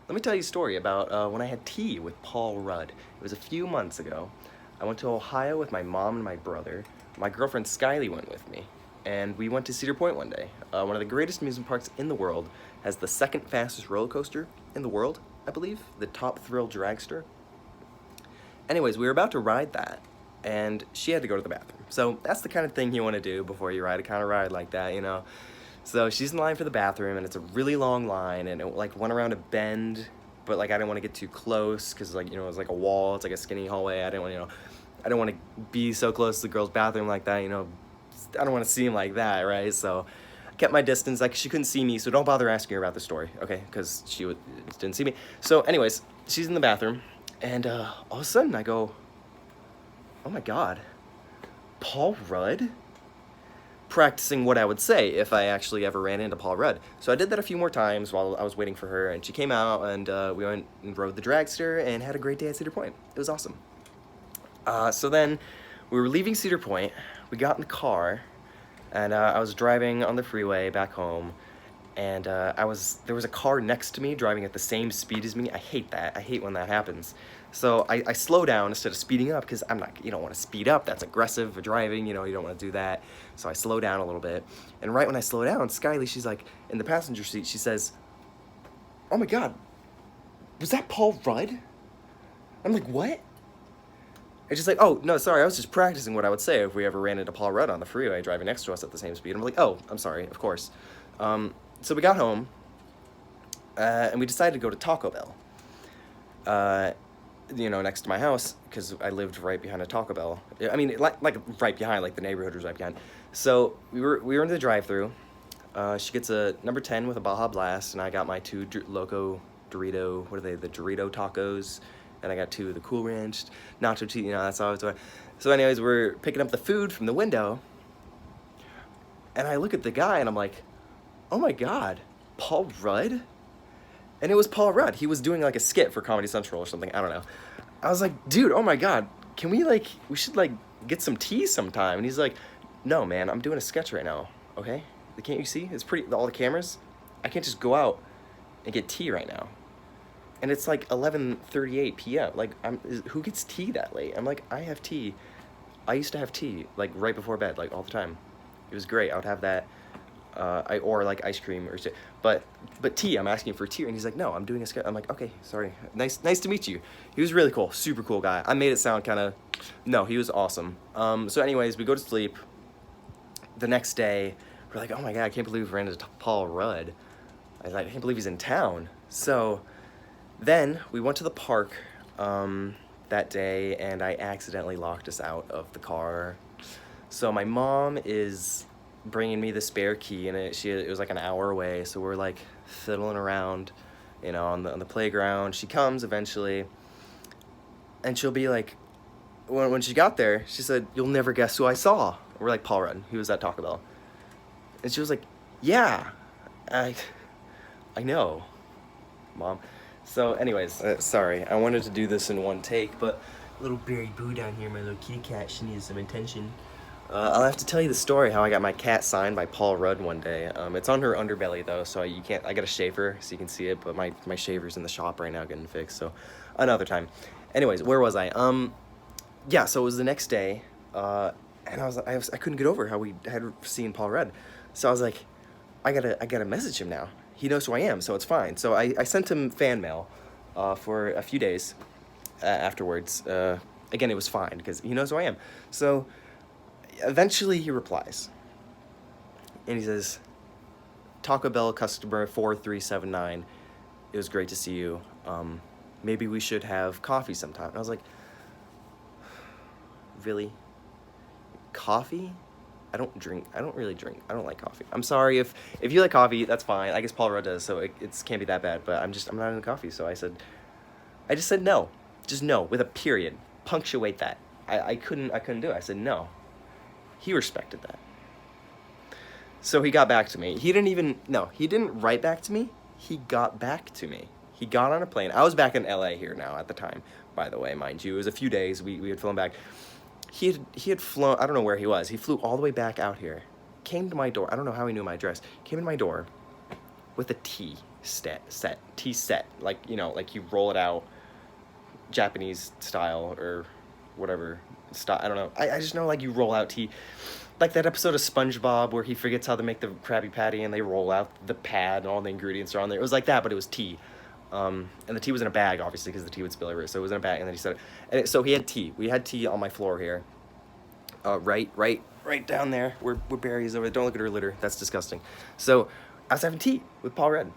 Let me tell you a story about when I had tea with Paul Rudd. It was a few months ago. I went to Ohio with my mom and my brother. My girlfriend Skylie went with me, and we went to Cedar Point one day. One of the greatest amusement parks in the world, has the second fastest roller coaster in the world, I believe, the Top Thrill Dragster. Anyways, we were about to ride that, and she had to go to the bathroom. So that's the kind of thing you want to do before you ride a kind of ride like that, you know. So she's in line for the bathroom, and it's a really long line, and it like went around a bend, but like I didn't want to get too close because like it was like a wall. It's like a skinny hallway. I didn't want I didn't want to be so close to the girl's bathroom like that. I don't want to seem like that, right? So I kept my distance. Like she couldn't see me, so don't bother asking her about the story, okay? Because didn't see me. So anyways, she's in the bathroom, and all of a sudden I go, oh my God, Paul Rudd? Practicing what I would say if I actually ever ran into Paul Rudd. So I did that a few more times while I was waiting for her, and she came out, and we went and rode the dragster and had a great day at Cedar Point. It was awesome. So then we were leaving Cedar Point. We got in the car, and I was driving on the freeway back home, and there was a car next to me driving at the same speed as me. I hate that. I hate when that happens. So I slow down instead of speeding up because you don't want to speed up. That's aggressive driving, you don't want to do that. So I slow down a little bit. And right when I slow down, Skylie, she's like in the passenger seat, she says, oh my God, was that Paul Rudd? I'm like, what? And she's like, oh, no, sorry, I was just practicing what I would say if we ever ran into Paul Rudd on the freeway driving next to us at the same speed. I'm like, oh, I'm sorry, of course. So we got home, and we decided to go to Taco Bell. Next to my house, because I lived right behind a Taco Bell. I mean, like right behind, like the neighborhood was right behind. So we were in the drive-thru. She gets a number 10 with a Baja Blast, and I got my two Loco Dorito, what are they, the Dorito tacos, and I got two of the Cool Ranch nacho cheese, that's all I was doing. So anyways, we're picking up the food from the window, and I look at the guy, and I'm like, oh my God, Paul Rudd? And it was Paul Rudd. He was doing like a skit for Comedy Central or something. I don't know. I was like, dude, oh my God, we should like get some tea sometime. And he's like, no, man, I'm doing a sketch right now. Okay? Can't you see? It's all the cameras. I can't just go out and get tea right now. And it's like 11:38 p.m. Like, who gets tea that late? I'm like, I have tea. I used to have tea like right before bed, like all the time. It was great. I would have that. Or like ice cream or shit. But tea, I'm asking for tea, and he's like, no, I'm doing a sketch. I'm like, okay, sorry. Nice to meet you. He was really cool, super cool guy. I made it sound kind of, no, he was awesome. So anyways, we go to sleep. The next day, we're like, oh my God, I can't believe we ran into Paul Rudd. I can't believe he's in town. So then we went to the park that day, and I accidentally locked us out of the car. So my mom is bringing me the spare key, and it was like an hour away, so we're like fiddling around, on the playground. She comes eventually, and she'll be like, when she got there, she said, you'll never guess who I saw. We're like, Paul Rudd, he was at Taco Bell. And she was like, yeah, I know, Mom. So anyways, sorry, I wanted to do this in one take, but little Barry Boo down here, my little kitty cat, she needs some attention. I'll have to tell you the story how I got my cat signed by Paul Rudd one day. It's on her underbelly though, so you can't. I gotta shave her so you can see it, but my shaver's in the shop right now getting fixed. So another time. Anyways, where was I? Yeah. So it was the next day, and I couldn't get over how we had seen Paul Rudd. So I was like, I gotta message him now. He knows who I am, so it's fine. So I sent him fan mail, for a few days, afterwards. Again, it was fine because he knows who I am. So eventually he replies, and he says, Taco Bell customer 4379, it was great to see you. Maybe we should have coffee sometime. And I was like, really? Coffee? I don't really drink. I don't like coffee. I'm sorry if you like coffee, that's fine. I guess Paul Rudd does, so it can't be that bad, but I'm not into coffee. So I just said no. Just no, with a period. Punctuate that. I couldn't do it. I said no. He respected that. So he got back to me. He didn't write back to me. He got back to me. He got on a plane. I was back in LA here now at the time, by the way, mind you. It was a few days. We had flown back. He had flown, I don't know where he was. He flew all the way back out here. Came to my door. I don't know how he knew my address. Came to my door with a tea. tea set, like, you know, like you roll it out Japanese style or whatever style. I don't know. I just know, like, you roll out tea, like that episode of SpongeBob where he forgets how to make the Krabby Patty and they roll out the pad and all the ingredients are on there. It was like that, but it was tea. And the tea was in a bag, obviously, because the tea would spill everywhere. So it was in a bag, and then he said, so he had tea. We had tea on my floor here, right down there where Barry is over there. Don't look at her litter. That's disgusting. So I was having tea with Paul Rudd.